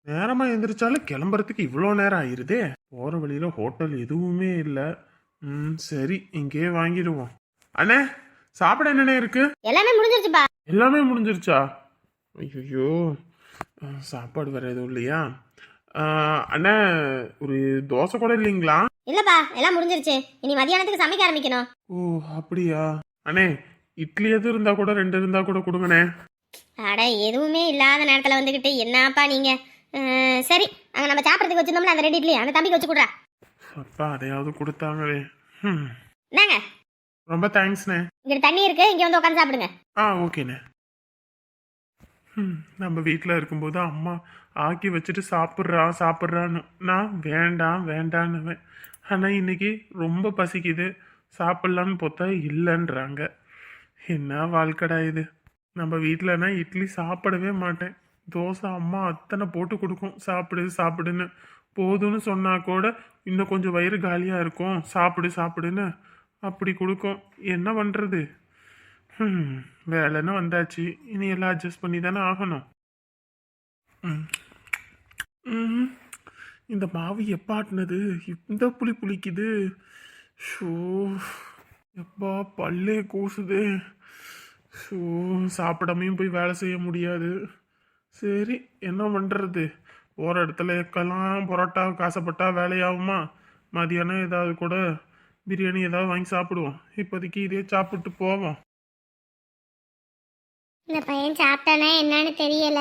நேரமா எந்திரிச்சாலும் கிளம்புறதுக்கு இவ்வளோ நேரம் ஆயிருதே. போற வழியில ஹோட்டல் எதுவுமே இல்லை. சரி இங்கேயே வாங்கிடுவோம். அண்ணே சாப்பிட என்னண்ணே இருக்கு? எல்லாமே முடிஞ்சிருச்சுப்பா. எல்லாமே முடிஞ்சிருச்சா? ஐயோ சாப்பாடு வேற எதுவும் இல்லையா? அண்ணே ஒரு தோசை கூட இல்லைங்களா? இல்லப்பா எல்லாம் முடிஞ்சிருச்சு. இனி மதியானத்துக்கு சமைக்க ஆரம்பிக்கணும். ஓ அப்படியா? அண்ணே இட்லி எது இருந்தா கூட 2 இருந்தா கூட கொடுங்கண்ணே. அட எதுவுமே இல்லாத நேரத்துல வந்துகிட்டு என்னப்பா நீங்க. சரி அங்க நம்ம சாப்பிட்றதுக்கு வச்சிருந்தோம்ல அந்த 2 இட்லி அந்த தம்பிக்கு வச்சு கொடுறா. அப்பா அதையாவது கொடுத்தாங்களே. என்னங்க ரொம்ப தேங்க்ஸ்ண்ணே. இங்க தண்ணி இருக்கு, இங்க வந்து உட்காந்து சாப்பிடுங்க. ஓகேண்ணே. நம்ம வீட்டில் இருக்கும்போது அம்மா ஆக்கி வச்சுட்டு சாப்பிட்றான்னு நான் வேண்டாம் வேண்டான்னுவேன். ஆனால் இன்னைக்கு ரொம்ப பசிக்குது சாப்பிட்லான்னு பார்த்தா இல்லைன்றாங்க. என்ன வாழ்க்கடா இது. நம்ம வீட்டிலனா இட்லி சாப்பிடவே மாட்டேன். தோசை அம்மா அத்தனை போட்டு கொடுக்கும், சாப்பிடு சாப்பிடுன்னு. போதும்னு சொன்னா கூட இன்னும் கொஞ்சம் வயிறு காலியாக இருக்கும், சாப்பிடு சாப்பிடுன்னு அப்படி கொடுக்கும். என்ன பண்ணுறது? வேலைன்னு வந்தாச்சு, இனி எல்லாம் அட்ஜஸ்ட் பண்ணி தானே ஆகணும். இந்த மாவு எப்பாட்டினது இந்த புளிக்குது. ஷோ எப்பா பல்லே கூசுது. ஷோ சாப்பிடாமையும் போய் வேலை செய்ய முடியாது. சரி என்ன பண்ணுறது? போகிற இடத்துல எக்கெல்லாம் பரோட்டா காசப்பட்டா வேலையாகுமா? மதியானம் ஏதாவது கூட பிரியாணி ஏதாவது வாங்கி சாப்பிடுவோம். இப்போதைக்கு இதே சாப்பிட்டு போவோம். இந்த பையன் சாப்பிட்டானா என்னன்னு தெரியல,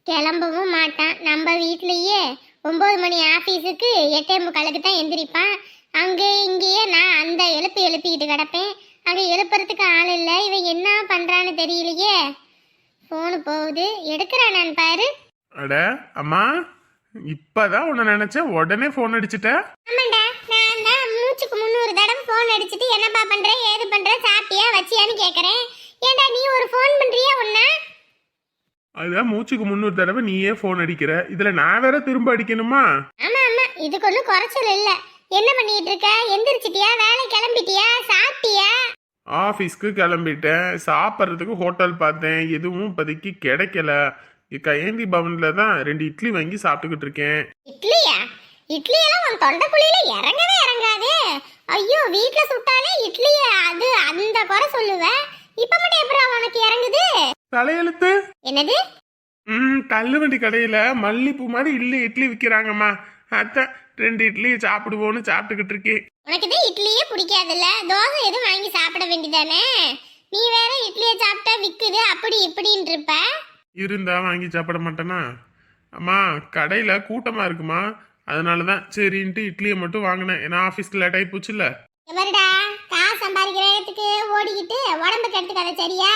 கிளம்பவும் மாட்டான். நம்ம வீட்லேயே 9 மணி ஆஃபீஸுக்கு 8:45 தான் எந்திரிப்பான். அங்கே இங்கேயே நான் அந்த எழுப்பிக்கிட்டு கிடப்பேன். அங்கே எழுப்புறதுக்கு ஆள் இல்லை. இவன் என்ன பண்ணுறான்னு தெரியலையே. ஃபோனு போகுது, எடுக்கிறானான்னு பாரு. அட அம்மா இப்பதான் உன்னை நினைச்சேன், உடனே ஃபோன் அடிச்சுட்ட. ஆமாண்டா, நான் தான் மூச்சுக்கு 300 தடவை ஃபோன் அடிச்சுட்டு என்னப்பா பண்ற ஏது பண்ற சாப்பிட்டியா வச்சியான்னு கேட்குறேன். ஏண்டா நீ ஒரு ஃபோன் பண்றியா ஒன்னா? அதுதான் மூச்சுக்கு 300 தடவை நீயே ஃபோன் அடிக்கிற, இதுல நான் வேற திரும்ப அடிக்கணுமா? ஆமா ஆமா, இதுக்கு ஒன்றும் குறைச்சல் இல்லை. என்ன பண்ணிட்டு இருக்க? எந்திரிச்சிட்டியா? வேலை கிளம்பிட்டியா? சாப்பிட்டியா? ஆஃபீஸ்க்கு கிளம்பிட்டேன். சாப்பிட்றதுக்கு ஹோட்டல் பார்த்தேன், எதுவும் இப்போதைக்கு கிடைக்கல. கையேந்தி பவன்ல தான் 2 இட்லி வாங்கி சாப்பிட்டுக்கிட்டு இருக்கேன். இட்லியா? இட்லி எல்லாம் உன் தொண்டைக்குழியில இறங்கவே இறங்காது. ஐயோ, வீட்டுல சுட்டாலே இட்லிய அது அந்த குறை சொல்லுவ. இப்ப மட்டும் எப்படி உனக்கு இறங்குது? தலையெழுத்து. என்னது? தள்ளுவண்டி கடையில மல்லிப்பூ மாதிரி இட்லி விற்கிறாங்கம்மா. அதான் 2 இட்லி சாப்பிடுவோன்னு சாப்பிட்டுக்கிட்டு இருக்கேன். உனக்கு தான் இட்லியே பிடிக்காதுல்ல, தோசை எதுவும் வாங்கி சாப்பிட வேண்டியதானே? நீ வேற இட்லியை சாப்பிட்டா விக்குது அப்படி இப்படின்னு இருப்ப. இருந்தா வாங்கி சாப்பிட மாட்டேனா? அம்மா கடையில கூட்டமா இருக்குமா, அதனாலதான் சரின்ட்டு இட்லியை மட்டும் வாங்கினேன். ஏன்னா ஆஃபீஸ்க்கு லேட் ஆகி போச்சுல்ல. எவருடா காசு சம்பாதிக்கிற இடத்துக்கு ஓடிக்கிட்டு உடம்புக்கு எடுத்துக்காத சரியா?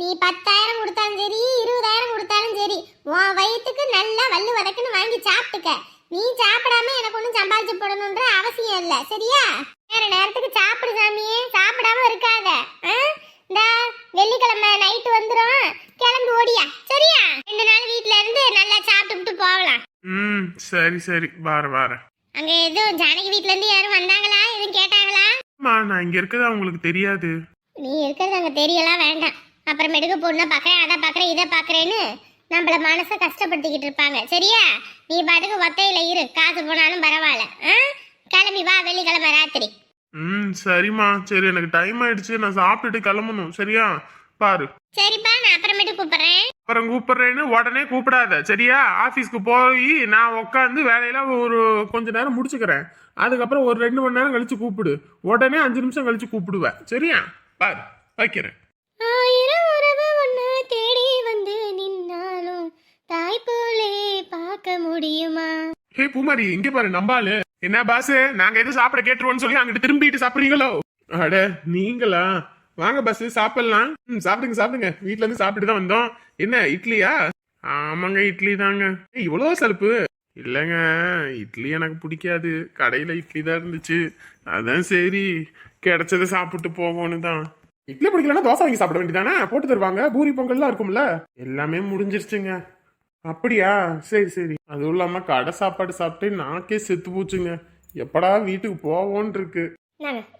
நீ 10,000 கொடுத்தாலும் சரி 20,000 கொடுத்தாலும் சரி உன் வயிற்றுக்கு நல்லா வல்லு வதக்குன்னு வாங்கி சாப்பிட்டுக்க. நீ சாப்பிடாம எனக்கு ஒன்றும் சம்பாதிச்சு போடணுன்ற அவசியம் இல்லை சரியா? வேற நேரத்துக்கு சாப்பிடு சாமியே, சாப்பிடாம இருக்காத. இந்த வெள்ளிக்கிழமை நைட்டு வந்துடும், கிளம்பி ஓடியா சரியா? 2 நாள் வீட்ல இருந்து நல்லா சாப்பிட்டுட்டு போகலாம். சரி சரி வாரேன். அங்க எதுவும் ஜானகி வீட்ல இருந்து யாரும் வந்தாங்களா? எதுவும் கேட்டாங்களா? நான் இங்க இருக்கிறது அவங்களுக்கு தெரியாது. நீ இருக்கிறது அங்க தெரியலாம் வேண்டாம். அப்புறமேட்டுக்கு பொண்ணை பார்க்கறேன் அதை பார்க்கறேன் இதை பார்க்கறேன்னு நம்மள மனசை கஷ்டப்படுத்திக்கிட்டு இருப்பாங்க சரியா? நீ பாட்டுக்கு ஒத்தையில இரு, காசு போனாலும் பரவாயில்ல. கிளம்பி வா வெள்ளிக்கிழமை ராத்திரி. சரிம்மா. சரி எனக்கு டைம் ஆயிடுச்சு, நான் சாப்பிட்டுட்டு கிளம்பணும் சரியா? பாரு. சரிப்பா, நான் அப்புறமேட்டு கூப்பிடுறேன். அப்புறம் கூப்பிடுறேன்னு உடனே கூப்பிடாத சரியா? ஆஃபீஸ்க்கு போய் நான் உட்காந்து வேலையெல்லாம் ஒரு கொஞ்ச நேரம் முடிச்சுக்கிறேன். அதுக்கப்புறம் ஒரு 2 மணி நேரம் கழிச்சு கூப்பிடு. உடனே 5 நிமிஷம் கழிச்சு கூப்பிடுவேன் சரியா? பாரு வைக்கிறேன். 1000 உறவு ஒன்று தேடி வந்து நின்னாலும் தாய் போலே பார்க்க முடியுமா? ஹே பூமாரி இங்க பாரு நம்பாலு. என்ன பாஸ், நாங்க எதுவும் சாப்பிட கேட்டுருவோம்னு சொல்லி அங்கிட்டு திரும்பிட்டு சாப்பிடுறீங்களோ? அட நீங்களா? வாங்க பஸ் சாப்பிடலாம். சாப்பிடுங்க. வீட்ல இருந்து சாப்பிட்டு தான் வந்தோம். என்ன இட்லியா? ஆமாங்க இட்லி தாங்க. இவ்வளோ சலுப்பு? இல்லைங்க இட்லி எனக்கு பிடிக்காது, கடையில இட்லி தான் இருந்துச்சு, அதான் சரி கிடைச்சதை சாப்பிட்டு போவோன்னு தான். இட்லி பிடிக்கலன்னா தோசை வாங்கி சாப்பிட வேண்டியதானே, போட்டு தருவாங்க. பூரி பொங்கல்லாம் இருக்கும்ல. எல்லாமே முடிஞ்சிருச்சுங்க. அப்படியா? சரி. அதுவும் இல்லாம கடை சாப்பாடு சாப்பிட்டு நாக்கே செத்து போச்சுங்க. எப்படா வீட்டுக்கு போவோன்னு இருக்கு.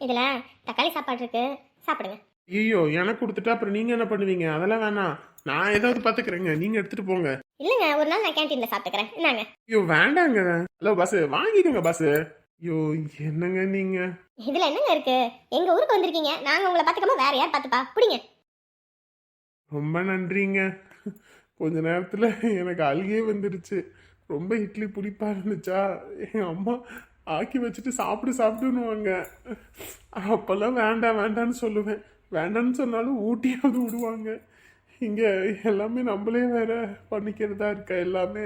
இதுல தக்காளி சாப்பாடு இருக்கு, சாப்பிடுங்க. ஐயோ எனக்கு கொடுத்துட்டா அப்புறம் நீங்க என்ன பண்ணுவீங்க? அதெல்லாம் வேணாம், நான் ஏதாவது பாத்துக்கிறேங்க, நீங்க எடுத்துட்டு போங்க. இல்லைங்க ஒரு நாள் நான் கேன்டீன்ல சாப்பிட்டுக்கிறேன். என்னங்க? ஐயோ வேண்டாங்க. ஹலோ பஸ் வாங்கிக்கோங்க பஸ். ஐயோ என்னங்க நீங்க. இதுல என்னங்க இருக்கு? எங்க ஊருக்கு வந்திருக்கீங்க, நாங்க உங்களை பாத்துக்காம வேற யார் பாத்துப்பா? புடிங்க. ரொம்ப நன்றிங்க. கொஞ்ச நேரத்துல எனக்கு அழுகே வந்துருச்சு. ரொம்ப இட்லி புளிப்பா இருந்துச்சா, எங்க அம்மா ஆக்கி வச்சுட்டு சாப்பிடு சாப்பிடுன்னுவாங்க. அப்பெல்லாம் வேண்டாம் வேண்டான்னு சொல்லுவேன். வேண்டான்னு சொன்னாலும் ஊட்டியாவது விடுவாங்க. இங்க எல்லாமே நம்மளே வேற பண்ணிக்கிறதா இருக்க எல்லாமே.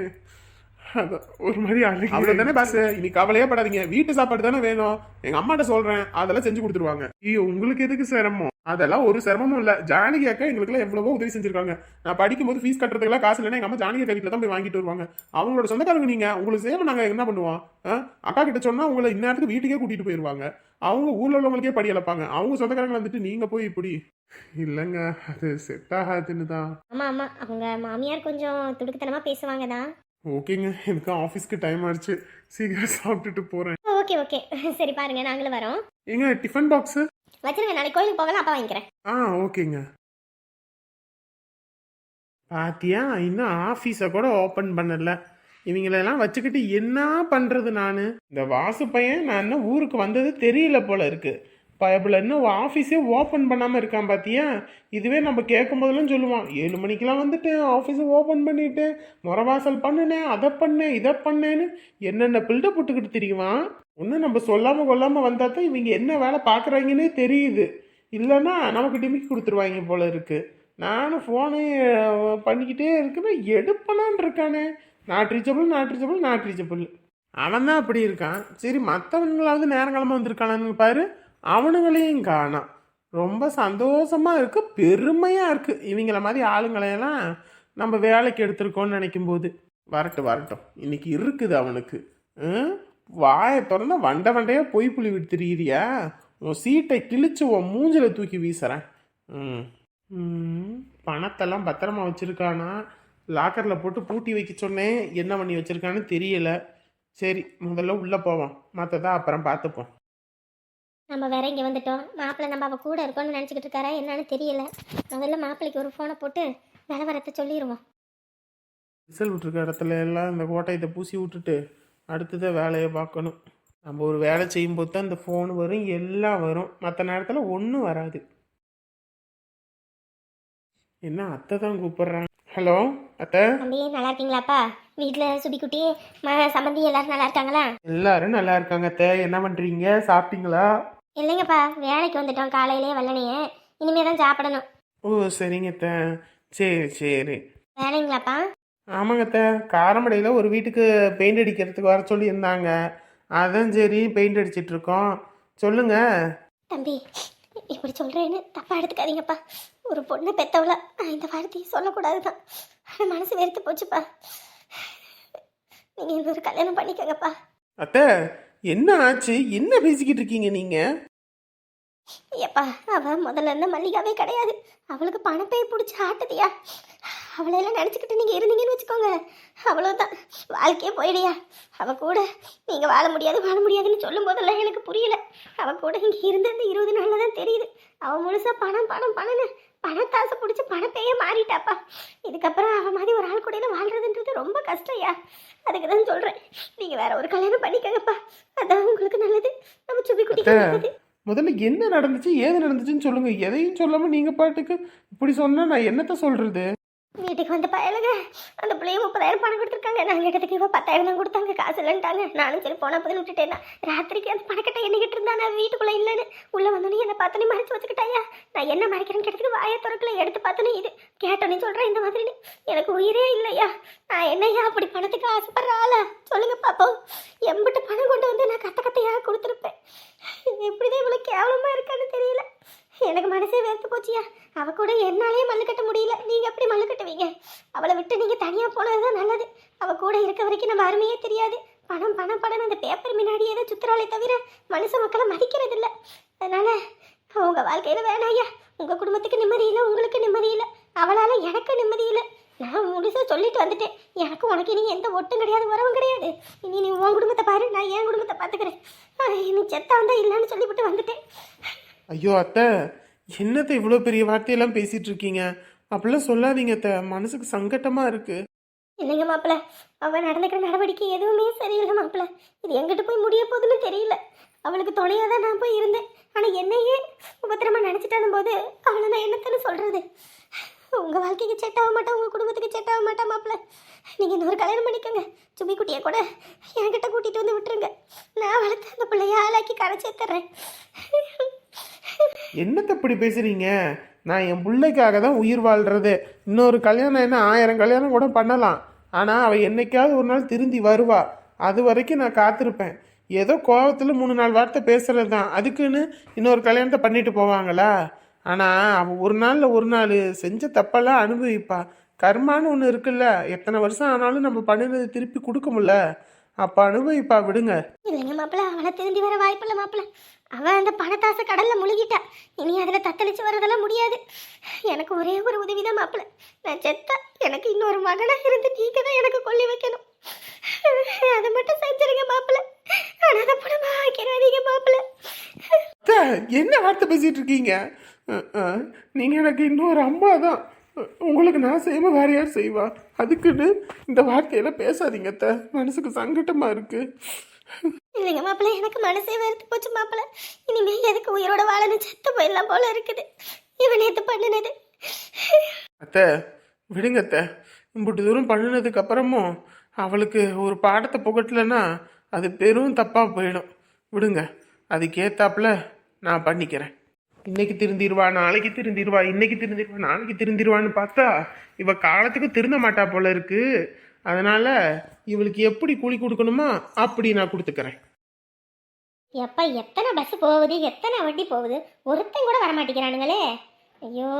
அதான் ஒரு மாதிரி அழுகி. அவ்வளவுதானே பாஸ், இன்னைக்கு கவலையே படாதீங்க. வீட்டு சாப்பாடு தானே வேணும். எங்க அம்மாட்ட சொல்றேன், அதெல்லாம் செஞ்சு கொடுத்துருவாங்க. ஐயோ உங்களுக்கு எதுக்கு சிரமம்? அதெல்லாம் ஒரு சிரமமும் இல்ல. ஜானகி அக்கா எங்களுக்கு எல்லாம் எவ்வளவோ உதவி செஞ்சிருக்காங்க. நான் படிக்கும்போது ஃபீஸ் கட்டுறதுக்கெல்லாம் காசு இல்லைன்னா எங்க அம்மா ஜானகி அக்கா வீட்டுல தான் போய் வாங்கிட்டு வருவாங்க. அவங்களோட சொந்தக்காரங்க நீங்க, உங்களுக்கு சேவை நாங்க என்ன பண்ணுவோம்? அக்கா கிட்ட சொன்னா உங்களை இந்நேரத்துக்கு வீட்டுக்கே கூட்டிட்டு போயிருவாங்க. அவங்க ஊர்ல உள்ளவங்களுக்கே படி இழப்பாங்க. அவங்க சொந்தக்காரங்க வந்துட்டு நீங்க போய் இப்படி இல்லைங்க, அது செட் ஆகாதுன்னு தான். ஆமா ஆமா, அவங்க மாமியார் கொஞ்சம் துடுக்குத்தனமா பேசுவாங்க தான். ஓகேங்க, எனக்கு ஆஃபீஸ்க்கு டைம் ஆயிடுச்சு. சீக்கிரம் சாப்பிட்டுட்டு போறேன். ஓகே ஓகே, சரி பாருங்க, நாங்களும் வரோம். ஏங்க டிஃபன் பாக்ஸ் வச்சிருங்க, நாளைக்கு கோயிலுக்கு போகலாம், அப்பா வாங்கிக்கிறேன். ஓகேங்க. பாத்தியா, இன்னும் ஆஃபீஸை கூட ஓப்பன் பண்ணல. இவங்களெல்லாம் வச்சுக்கிட்டு என்ன பண்றது நானு? இந்த வாசு பையன் நான் இன்னும் ஊருக்கு வந்தது தெரியல போல இருக்கு. பயப்புல இன்னும் ஆஃபீஸே ஓப்பன் பண்ணாமல் இருக்கான் பாத்தியா. இதுவே நம்ம கேட்கும் போதெல்லாம் சொல்லுவான், 7 மணிக்கெல்லாம் வந்துட்டு ஆஃபீஸை ஓப்பன் பண்ணிட்டு முறவாசல் பண்ணினேன், அதை பண்ணேன் இதை பண்ணேன்னு என்னென்ன பில்டப் போட்டுக்கிட்டு தெரியுவான். ஒன்றும் நம்ம சொல்லாமல் கொள்ளாமல் வந்தால் தான் இவங்க என்ன வேலை பார்க்குறாங்கன்னே தெரியுது. இல்லைன்னா நமக்கு டிமிக்கி கொடுத்துருவாங்க போல இருக்கு. நானும் ஃபோனு பண்ணிக்கிட்டே இருக்குன்னா எடுப்பனான் இருக்கானே. Not reachable. அவன் தான் அப்படி இருக்கான். சரி மற்றவங்களாவது நேரங்காலமாக வந்திருக்கானான்னு பாரு, அவனுங்களையும் காணாம். ரொம்ப சந்தோஷமா இருக்கு, பெருமையா இருக்கு. இவங்கள மாதிரி ஆளுங்களையெல்லாம் நம்ம வேலைக்கு எடுத்திருக்கோம்னு நினைக்கும் போது. வரட்டும், இன்னைக்கு இருக்குது அவனுக்கு. வாயை திறந்தா வண்டையா பொய் புளி விட்டு திரியிறியா? உன் சீட்டை கிழிச்சு உன் மூஞ்சில தூக்கி வீசுறேன். பணத்தெல்லாம் பத்திரமா வச்சிருக்கானா? லாக்கரில் போட்டு பூட்டி வைக்க சொன்னேன், என்ன பண்ணி வச்சிருக்கான்னு தெரியல. சரி முதல்ல உள்ளே போவோம், மற்றதான் அப்புறம் பார்த்துப்போம். நம்ம வேற இங்கே வந்துட்டோம். மாப்பிள்ளை நம்ம அவள் கூட இருக்கோம்னு நினச்சிக்கிட்டு இருக்காரா என்னன்னு தெரியல. முதல்ல மாப்பிள்ளைக்கு ஒரு ஃபோனை போட்டு நிலவரத்தை சொல்லிடுவோம். விசில் விட்டுருக்க இடத்துல எல்லாம் இந்த கோட்டையத்தை பூசி விட்டுட்டு அடுத்ததை வேலையை பார்க்கணும். நம்ம ஒரு வேலை செய்யும்போது தான் இந்த ஃபோன் வரும், எல்லாம் வரும். மற்ற நேரத்தில் ஒன்றும் வராது. என்ன அத்தை தான் கூப்பிட்றாங்க. ஹலோ அத்தை. தம்பி நல்லா இருக்கீங்களாப்பா? வீட்டில் சுபிக்குட்டி சம்பந்தி எல்லாரும் நல்லா இருக்காங்களா? எல்லாரும் நல்லா இருக்காங்க அத்தை. என்ன பண்ணுறீங்க, சாப்பிட்டீங்களா? இல்லைங்கப்பா, வேலைக்கு வந்துட்டோம் காலையிலே வெள்ளனையே. இனிமே தான் சாப்பிடணும். ஓ சரிங்க அத்தை. சரி வேலைங்களாப்பா? ஆமாங்க அத்தை, காரமடையில் ஒரு வீட்டுக்கு பெயிண்ட் அடிக்கிறதுக்கு வர சொல்லி இருந்தாங்க. அதான் சரி பெயிண்ட் அடிச்சிட்டு இருக்கோம். சொல்லுங்க தம்பி, இப்படி சொல்கிறேன்னு தப்பாக எடுத்துக்காதீங்கப்பா. ஒரு பொண்ணை பெற்றவள நான் இந்த வார்த்தையை சொல்லக்கூடாது தான். ஆனால் மனசு வெறுத்து போச்சுப்பா. நீங்கள் இன்னொரு கல்யாணம் பண்ணிக்கங்கப்பா. அத்தை என்ன ஆச்சு, என்ன பேசிக்கிட்டு இருக்கீங்க நீங்க? ஏப்பா, அவள் முதல்ல இருந்த மல்லிகாவே கிடையாது. அவளுக்கு பணப்பை பிடிச்சி ஆட்டுதியா. அவளையெல்லாம் நினச்சிக்கிட்டு நீங்கள் இருந்தீங்கன்னு வச்சுக்கோங்க, அவ்வளோதான், வாழ்க்கையே போயிடியா. அவள் கூட நீங்கள் வாழ முடியாதுன்னு சொல்லும் போதெல்லாம் எனக்கு புரியல. அவள் கூட இங்கே இருந்த இந்த 20 நாளில் தான் தெரியுது. அவள் முழுசாக பணம்னு பணத்தாசை பிடிச்சி பணப்பையே மாறிட்டாப்பா. இதுக்கப்புறம் அவள் மாதிரி ஒரு ஆள் கூட வாழ்றதுன்றது ரொம்ப கஷ்டம்யா. அதுக்கு தான் சொல்கிறேன், நீங்கள் வேற ஒரு கல்யாணம் பண்ணிக்கங்கப்பா, அதான் உங்களுக்கு நல்லது. நம்ம சுபி குட்டிக்கு நல்லது. முதல்ல என்ன நடந்துச்சு, ஏது நடந்துச்சுன்னு சொல்லுங்க. எதையும் சொல்லாம நீங்க பாட்டுக்கு இப்படி சொன்னா நான் என்னத்த சொல்றது? வீட்டுக்கு வந்து பயலுங்க அந்த பிள்ளைய 30,000 பணம் கொடுத்துருக்காங்க. நாங்கள் இடத்துக்கு இப்போ 10,000 தான் கொடுத்தாங்க, காசு இல்லைன்ட்டாங்க. நானும் சரி போன பதில் விட்டுட்டேன். ராத்திரிக்கு அந்த பணக்கட்டை எண்ணிக்கிட்டு இருந்தா, நான் வீட்டுக்குள்ளே இல்லைன்னு உள்ளே வந்தோன்னே என்னை பார்த்தோன்னே மறைச்சு வச்சுக்கிட்டாயா. நான் என்ன மறைக்கிறேன்னு கேட்டதுக்கு வாயை திறக்கல. எடுத்து பார்த்தோன்னே இது கேட்டோன்னே சொல்கிறேன் இந்த மாதிரின்னு. எனக்கு உயிரே இல்லையா. நான் என்னையா அப்படி பணத்துக்கு ஆசைப்படுற ஆளா சொல்லுங்க பாப்போம். எம்பிட்டு பணம் கொண்டு வந்து நான் கத்தையாக கொடுத்துருப்பேன். எப்படிதான் இவ்வளோ கேவலமாக இருக்கான்னு தெரியல. எனக்கு மனசே வேர்த்து போச்சியா. அவள் கூட என்னாலே மல்லு கட்ட முடியல. நீங்கள் எப்படி மல்லு கட்டுவீங்க? அவளை விட்டு நீங்கள் தனியாக போனது தான் நல்லது. அவள் கூட இருக்க வரைக்கும் நம்ம அருமையே தெரியாது. பணம் அந்த பேப்பர் முன்னாடியே தான் சுற்றுறாளே தவிர மனுஷ மக்களை மதிக்கிறது இல்லை. அதனால் உங்கள் வாழ்க்கையில் வேணாயா. உங்கள் குடும்பத்துக்கு நிம்மதி இல்லை, உங்களுக்கு நிம்மதி இல்லை, அவளால் எனக்கு நிம்மதி இல்லை. நான் முழுசாக சொல்லிட்டு வந்துட்டேன். எனக்கு உனக்கு இனி எந்த ஒட்டும் கிடையாது, உறவும் கிடையாது. இனி நீ உன் குடும்பத்தை பாரு, நான் என் குடும்பத்தை பார்த்துக்கிறேன். நீ செத்தா வந்தா இல்லைன்னு சொல்லிவிட்டு வந்துட்டேன். ஐயோ அத்தை, என்னத்தை இவ்வளோ பெரிய வார்த்தையெல்லாம் பேசிட்டு இருக்கீங்க? அப்படிலாம் சொல்லாதீங்க அத்தை, மனசுக்கு சங்கட்டமா இருக்கு. இல்லைங்க மாப்பிள்ள, அவன் நடந்துக்கிற நடவடிக்கை எதுவுமே சரியில்லை மாப்பிள்ள. இது எங்கிட்ட போய் முடிய போகுதுன்னு தெரியல. அவளுக்கு துணையாக தான் நான் போய் இருந்தேன். ஆனால் என்னையே உபத்திரமா நினச்சிட்டாலும் போது அவளை நான் என்னத்தன்னு சொல்கிறது? உங்கள் வாழ்க்கைக்கு செட் ஆக மாட்டா, உங்கள் குடும்பத்துக்கு செட் ஆக மாட்டா மாப்பிள்ள. நீங்கள் இன்னொரு கல்யாணம் பண்ணிக்கோங்க. சும்மி குட்டியை கூட என்கிட்ட கூட்டிகிட்டு வந்து விட்டுருங்க. நான் வளர்த்து அந்த பிள்ளைய ஆளாக்கி கரை சேர்த்துறேன். என்னத்தை இப்படி பேசுறீங்க? நான் என் பிள்ளைக்காக தான் உயிர் வாழ்றது. இன்னொரு கல்யாணம் என்ன 1000 கல்யாணம் கூட பண்ணலாம். ஆனால் அவள் என்னைக்காவது ஒரு நாள் திருந்தி வருவா. அது வரைக்கும் நான் காத்திருப்பேன். ஏதோ கோவத்தில் 3-4 வார்த்தை பேசுறது தான், அதுக்குன்னு இன்னொரு கல்யாணத்தை பண்ணிட்டு போவாங்களா? ஆனால் அவள் ஒரு நாளில் ஒரு நாள் செஞ்ச தப்பெல்லாம் அனுபவிப்பா. கர்மான்னு ஒன்று இருக்குல்ல, எத்தனை வருஷம் ஆனாலும் நம்ம பண்ணினது திருப்பி கொடுக்க முடியல. அப்போ அனுபவிப்பா, விடுங்க. இல்லைங்க மாப்பிள்ள, அவளை திருந்தி வர வாய்ப்பில்லை மாப்பிள்ள. அவன் அந்த பணத்தாசை கடலில் முழுகிட்டா. இனி அதில் தத்தளிச்சு வரதெல்லாம் முடியாது. எனக்கு ஒரே ஒரு உதவி தான் மாப்பிள்ள. நான் செத்தா எனக்கு இன்னொரு மகனாக இருந்து நீங்கள் தான் எனக்கு கொல்லி வைக்கணும். அதை மட்டும் செஞ்சிருங்க மாப்பிள்ள. ஆனால் அதை படமா வைக்கிறாதீங்க மாப்பிள்ள. என்ன வார்த்தை பேசிட்டு இருக்கீங்க? நீங்க எனக்கு இன்னொரு அம்மா தான். உங்களுக்கு நான் செய்வ வேற யார் செய்வா? அதுக்குன்னு இந்த வார்த்தையெல்லாம் பேசாதீங்க அத்தை. மனசுக்கு சங்கட்டமா இருக்கு. இல்லைங்க மாப்பிள்ள, எனக்கு மனசே வெறுத்து போச்சு மாப்பிள்ள. இனிமே எதுக்கு உயிரோட வாழணும்? செத்து போயிடலாம் போல இருக்குது. இவன் நேற்று பண்ணினது. அத்தை விடுங்க அத்தை. இம்புட்டு தூரம் பண்ணினதுக்கு அப்புறமும் அவளுக்கு ஒரு பாடத்தை புகட்டலைன்னா அது பெரும் தப்பா போயிடும். விடுங்க, அதுக்கேத்தாப்புல நான் பண்ணிக்கிறேன். இன்னைக்கு திருந்திடுவா, நாளைக்கு திருந்திடுவா, இன்னைக்கு திருந்திடுவா, நாளைக்கு திருந்திடுவான்னு பார்த்தா இவ காலத்துக்கு திருந்த மாட்டா போல இருக்கு. அதனால இவளுக்கு எப்படி கூலி கொடுக்கணுமோ அப்படி நான் கொடுத்துக்கிறேன். எப்ப எத்தனை பஸ் போகுது, எத்தனை வண்டி போகுது, ஒருத்தன் கூட வரமாட்டேங்கிறானுங்களே. ஐயோ,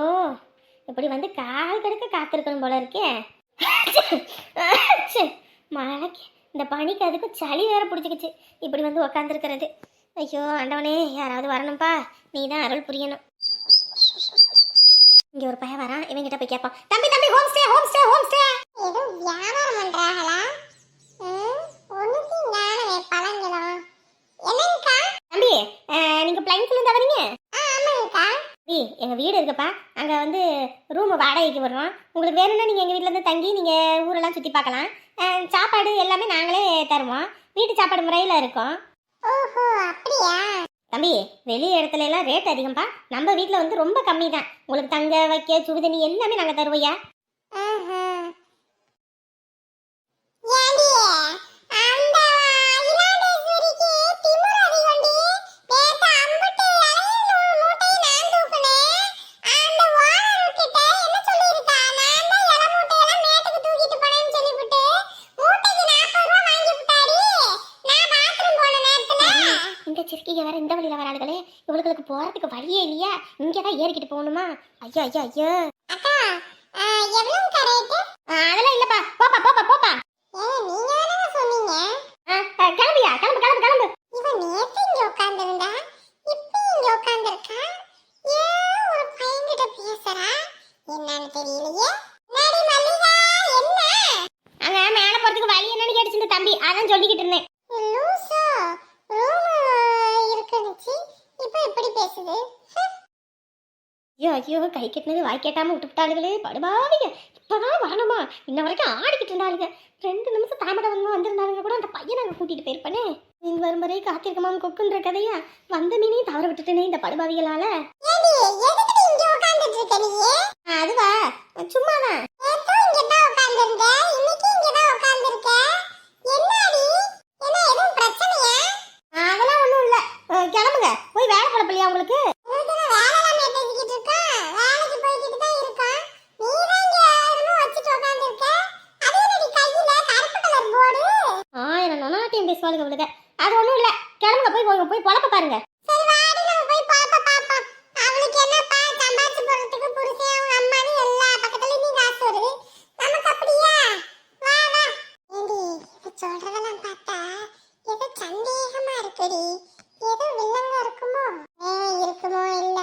இப்படி வந்து கால் கடுக்க காத்திருக்கணும் போல இருக்கே. மழைக்கு இந்த பனிக்கு அதுக்கும் சளி வேற பிடிச்சிக்கிச்சு. இப்படி வந்து உக்காந்துருக்கிறது. ஐயோ ஆண்டவனே, யாராவது வரணும்ப்பா, நீ தான் அருள் புரியணும். இங்க ஒரு பையன் வரான், இவங்கிட்ட போய் கேட்பான். தம்பி தம்பி, home stay home stay home stay. ஏதோ வியாபாரம் பண்றாங்களா? ஒண்ணுக்கு ஞானமே பழங்கலாம். என்னங்கக்கா? தம்பி, நீங்க பிளைன்ஸ்ல இருந்து வரீங்க? ஆமாங்கக்கா. எங்க வீடு இருக்குப்பா, அங்க வந்து ரூம் வாடகைக்கு வருவோம். உங்களுக்கு வேணும்னா நீங்க எங்க வீட்ல இருந்து தங்கி நீங்க ஊரெல்லாம் சுத்தி பார்க்கலாம். சாப்பாடு எல்லாமே நாங்களே தருவோம். வீட்டு சாப்பாடு முறையில இருக்கும். ஓஹோ, அப்படியா? தம்பி, வெளி இடத்துல எல்லாம் ரேட் அதிகம்பா. நம்ம வீட்டில் வந்து ரொம்ப கம்மி தான். உங்களுக்கு தங்க வைக்க சுடுதண்ணி எல்லாமே நாங்கள் தருவோயா. சிறுக்கிங்க வேற இந்த வழியில வராளுகளே. இவளுக்கு போறதுக்கு வழியே இல்லையா? இங்கதான் ஏறிக்கிட்டு போகணுமா? ஐயோ ஐயோ ஐயோ. அக்கா, எவ்வளவு கரெக்ட்? அதெல்லாம் இல்லப்பா, போப்பா போப்பா போப்பா. நீங்க தானே சொன்னீங்க. கிளம்பியா, கிளம்பு கிளம்பு கிளம்பு. இவன் நேத்து இங்க உட்கார்ந்திருந்தா, இப்ப இங்க உட்கார்ந்திருக்கா. ஏன் ஒரு பையன்கிட்ட பேசுறா? என்னன்னு தெரியலையே. நாடி மல்லிகா, என்ன? அங்க மேல போறதுக்கு வழி என்னன்னு கேட்டுச்சு தம்பி, அதான் சொல்லிக்கிட்டு இருந்தேன். லூசா, இப்ப எப்படி பேசுது? ஐயோ ஐயோ, கை கட்டினது வாய் கேட்டாம விட்டுவிட்டாளுகளே, படுபாவிங்க. இப்பதான் வரணுமா? இன்ன வரைக்கும் ஆடிக்கிட்டு இருந்தாளுங்க. 2 நிமிஷம் தாமதமா வந்திருந்தாலுங்க கூட அந்த பையனை அங்கே கூட்டிட்டு போயிருப்பேனே. நீங்க வரும் வரை காத்திருக்கமாம் கொக்குன்ற கதையா வந்த மீனையும் தவற விட்டுட்டேனே இந்த படுபாவிகளால. அதுவா, சும்மாதான். அதெல்லாம் ஒண்ணும் இல்ல. கிளம்புங்க, போய் வேலை குழப்பலையா உங்களுக்கு? ஆயிரம் நொனாட்டியம் பேசுவாளுங்க அவளுக்கு. அது ஒண்ணும் இல்ல, கிளம்புங்க, போய் போய் பொழப்ப பாருங்க. சொல்றதெல்லாம் பார்த்தா ஏதோ சந்தேகமா இருக்குடி. ஏதோ வில்லங்க இருக்குமோ? இருக்குமோ இல்ல,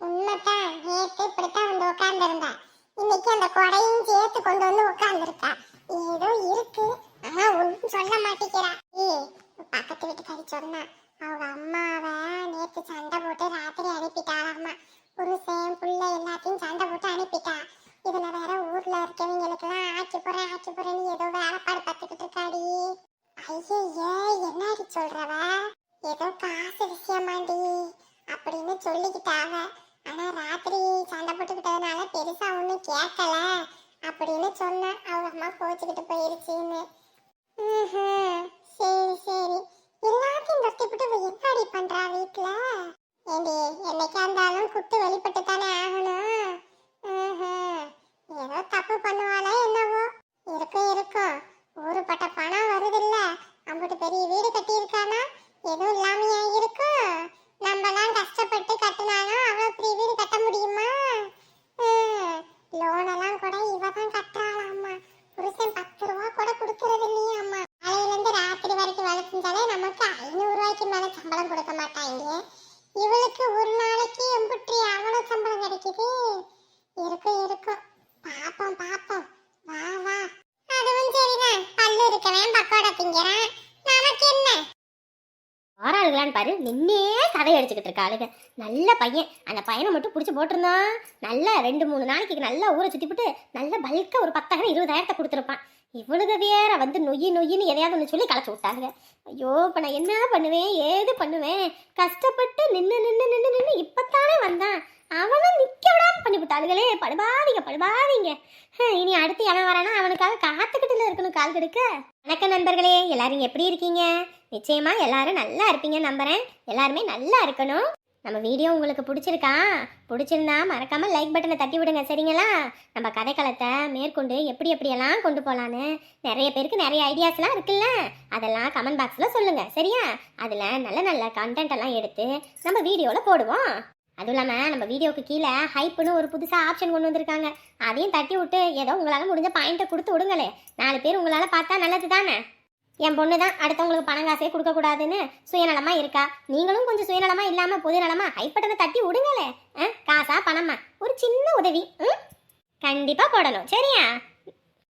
உண்மைதான். நேற்று இப்படித்தான் வந்து உட்கார்ந்துருந்தா, இன்னைக்கு அந்த கொடையும் சேர்த்து கொண்டு வந்து உட்கார்ந்துருக்கா. ஏதோ இருக்கு, ஆனா ஒன்றும் சொல்ல மாட்டேங்கிறா. பக்கத்து வீட்டுக்காரி சொன்னா, அவங்க அம்மாவை நேற்று சண்டை போட்டு ராத்திரி அனுப்பிட்டாளாமா. புருஷன் புள்ள எல்லாத்தையும் சண்டை போட்டு அனுப்பிட்டா. இதுல வேற ஊர்ல இருக்கவங்களுக்கெல்லாம் ஆக்கி போறேன்னு ஏதோ வேலைப்பாடு பார்த்துக்கிட்டு இருக்காடி. ஐயே என்னடி சொல்றவ? ஏதோ காசு விஷயமாண்டி அப்படின்னு சொல்லிக்கிட்டாவ. ஆனா ராத்திரி சண்டை போட்டுக்கிட்டதுனால பெருசா ஒண்ணும் கேட்கல அப்படின்னு சொன்ன. அவங்க அம்மா கோச்சுக்கிட்டு போயிருச்சுன்னு. சரி சரி, எல்லாத்தையும் தொட்டிப்பட்டு என்னடி பண்றா வீட்டுல? ஏண்டி என்னைக்கா இருந்தாலும் குட்டு வெளிப்பட்டு தானே ஆகணும். ஏதோ தப்பு பண்ணுவாளா என்னவோ. இருக்கும் ஊருப்பட்ட பணம் வருதில்ல, அம்புட்டு பெரிய வீடு கட்டி இருக்கானா, எதுவும் இல்லாமையா இருக்கும்? நம்மலாம் கஷ்டப்பட்டு கட்டினாலும் அவ்வளவு பெரிய வீடு கட்ட முடியுமா? லோனெல்லாம் கூட இவ தான் கட்டுறாளாம்மா. புருஷன் 10 ரூபா கூட கொடுக்கறது இல்லையாம்மா. காலையில இருந்து ராத்திரி வரைக்கும் வேலை செஞ்சாலே நமக்கு 500 ரூபாய்க்கு மேல சம்பளம் கொடுக்க மாட்டாங்க. இவளுக்கு ஒரு நாளைக்கு எம்புட்டி அவ்வளவு சம்பளம் கிடைக்குது. இருக்கும் பாப்போம் வா வா. அதுவும் சரிதான், பல்லு இருக்கவன் பக்கோடா திங்கிறான், நமக்கு என்ன? ஆறாளுகளான்னு பாரு, நின்னே கதை அடிச்சுக்கிட்டு இருக்காளுங்க. நல்ல பையன், அந்த பையனை மட்டும் பிடிச்சி போட்டிருந்தான். நல்லா 2-3 நாளைக்கு நல்லா ஊரை சுற்றி போட்டு நல்ல பல்கா ஒரு 10,000 20,000 கொடுத்துருப்பான். இவளுக வேற வந்து நொய்யின்னு எதையாவது ஒன்று சொல்லி களைச்சி விட்டாங்க. ஐயோ, இப்போ நான் என்ன பண்ணுவேன், ஏது பண்ணுவேன்? கஷ்டப்பட்டு நின்று இப்பத்தானே வந்தான், அவனும் நிக்க விடாம பண்ணி விட்டாளுகளே. படுபாவீங்க. இனி அடுத்து எவன் வரானா அவனுக்காக காத்துக்கிட்டுல இருக்கணும் கால் கெடுக்க. வணக்கம் நண்பர்களே, எல்லாரும் எப்படி இருக்கீங்க? நிச்சயமா எல்லாரும் நல்லா இருப்பீங்க நம்புறேன். எல்லாருமே நல்லா இருக்கணும். நம்ம வீடியோ உங்களுக்கு பிடிச்சிருந்தா மறக்காம லைக் பட்டனை தட்டி விடுங்க, சரிங்களா? நம்ம கதைக்களத்தை மேற்கொண்டு எப்படியெல்லாம் கொண்டு போகலான்னு நிறைய பேருக்கு நிறைய ஐடியாஸ்லாம் இருக்குல்ல, அதெல்லாம் கமெண்ட் பாக்ஸில் சொல்லுங்க, சரியா? அதில் நல்ல கண்டென்ட் எல்லாம் எடுத்து நம்ம வீடியோவில் போடுவோம். அதுவும் இல்லாமல் நம்ம வீடியோக்கு கீழே ஹைப்புன்னு ஒரு புதுசாக ஆப்ஷன் கொண்டு வந்திருக்காங்க. அதையும் தட்டி விட்டு ஏதோ உங்களால் முடிஞ்ச பாயிண்ட்டை கொடுத்து விடுங்களே. 4 பேர் உங்களால் பார்த்தா நல்லது தானே. என் பொண்ணு தான் அடுத்தவங்களுக்கு பணம் காசே கொடுக்கக்கூடாதுன்னு சுயநலமாக இருக்கா. நீங்களும் கொஞ்சம் சுயநலமாக இல்லாமல் பொதுநலமாக ஹைப்பட்டனை தட்டி விடுங்களே. காசா பணமா ஒரு சின்ன உதவி கண்டிப்பாக போடணும், சரியா?